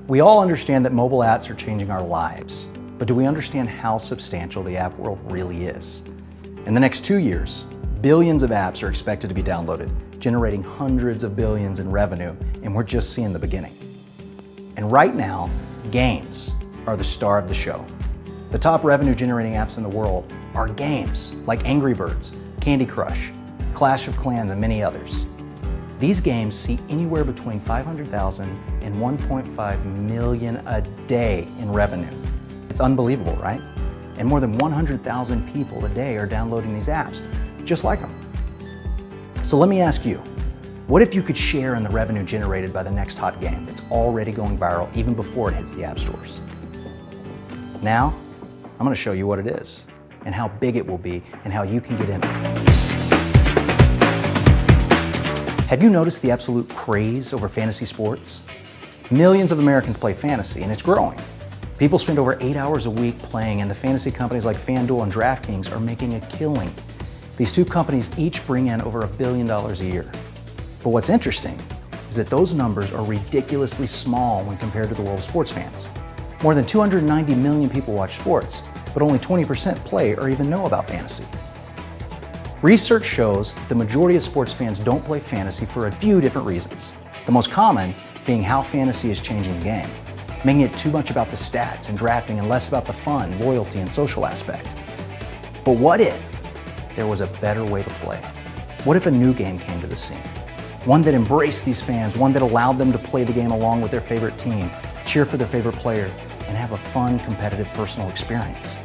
We all understand that mobile apps are changing our lives, but do we understand how substantial the app world really is? In the next 2 years, billions of apps are expected to be downloaded, generating hundreds of billions in revenue, and we're just seeing the beginning. And right now, games are the star of the show. The top revenue-generating apps in the world are games like Angry Birds, Candy Crush, Clash of Clans, and many others. These games see anywhere between 500,000 and 1.5 million a day in revenue. It's unbelievable, right? And more than 100,000 people a day are downloading these apps, just like them. So let me ask you, what if you could share in the revenue generated by the next hot game that's already going viral even before it hits the app stores? Now, I'm going to show you what it is and how big it will be and how you can get in it. Have you noticed the absolute craze over fantasy sports? Millions of Americans play fantasy, and it's growing. People spend over 8 hours a week playing, and the fantasy companies like FanDuel and DraftKings are making a killing. These two companies each bring in over $1 billion a year. But what's interesting is that those numbers are ridiculously small when compared to the world of sports fans. More than 290 million people watch sports, but only 20% play or even know about fantasy. Research shows that the majority of sports fans don't play fantasy for a few different reasons. The most common being how fantasy is changing the game, making it too much about the stats and drafting and less about the fun, loyalty, and social aspect. But what if there was a better way to play? What if a new game came to the scene? One that embraced these fans, one that allowed them to play the game along with their favorite team, cheer for their favorite player, and have a fun, competitive, personal experience.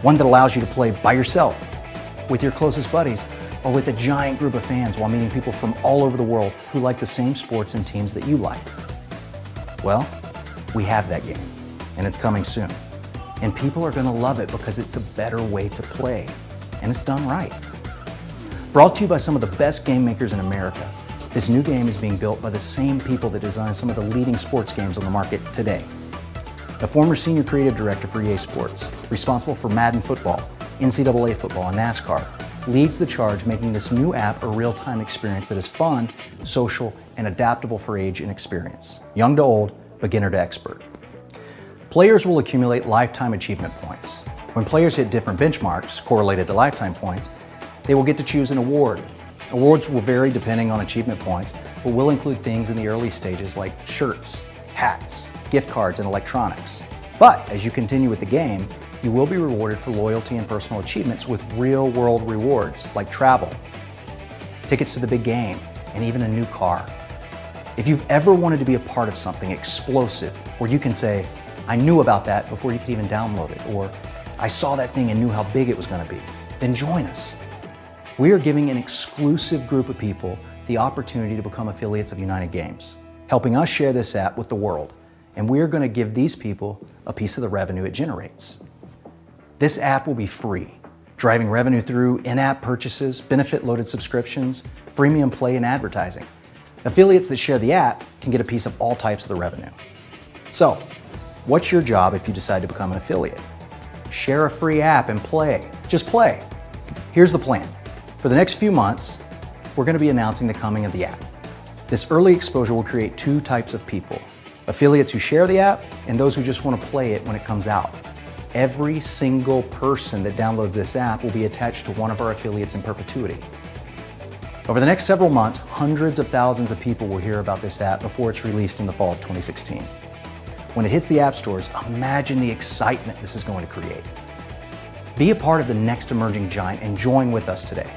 One that allows you to play by yourself, with your closest buddies, or with a giant group of fans while meeting people from all over the world who like the same sports and teams that you like. Well, we have that game, and it's coming soon. And people are gonna love it because it's a better way to play, and it's done right. Brought to you by some of the best game makers in America, this new game is being built by the same people that design some of the leading sports games on the market today. A former senior creative director for EA Sports, responsible for Madden football, NCAA football, and NASCAR, leads the charge making this new app a real-time experience that is fun, social, and adaptable for age and experience. Young to old, beginner to expert. Players will accumulate lifetime achievement points. When players hit different benchmarks correlated to lifetime points, they will get to choose an award. Awards will vary depending on achievement points, but will include things in the early stages like shirts, hats, gift cards, and electronics. But as you continue with the game, you will be rewarded for loyalty and personal achievements with real-world rewards like travel, tickets to the big game, and even a new car. If you've ever wanted to be a part of something explosive, where you can say, I knew about that before you could even download it, or I saw that thing and knew how big it was going to be, then join us. We are giving an exclusive group of people the opportunity to become affiliates of United Games, helping us share this app with the world, and we are going to give these people a piece of the revenue it generates. This app will be free, driving revenue through in-app purchases, benefit-loaded subscriptions, freemium play, and advertising. Affiliates that share the app can get a piece of all types of the revenue. So, what's your job if you decide to become an affiliate? Share a free app and play. Just play. Here's the plan. For the next few months, we're going to be announcing the coming of the app. This early exposure will create two types of people: affiliates who share the app and those who just want to play it when it comes out. Every single person that downloads this app will be attached to one of our affiliates in perpetuity. Over the next several months, hundreds of thousands of people will hear about this app before it's released in the fall of 2016. When it hits the app stores, imagine the excitement this is going to create. Be a part of the next emerging giant and join with us today.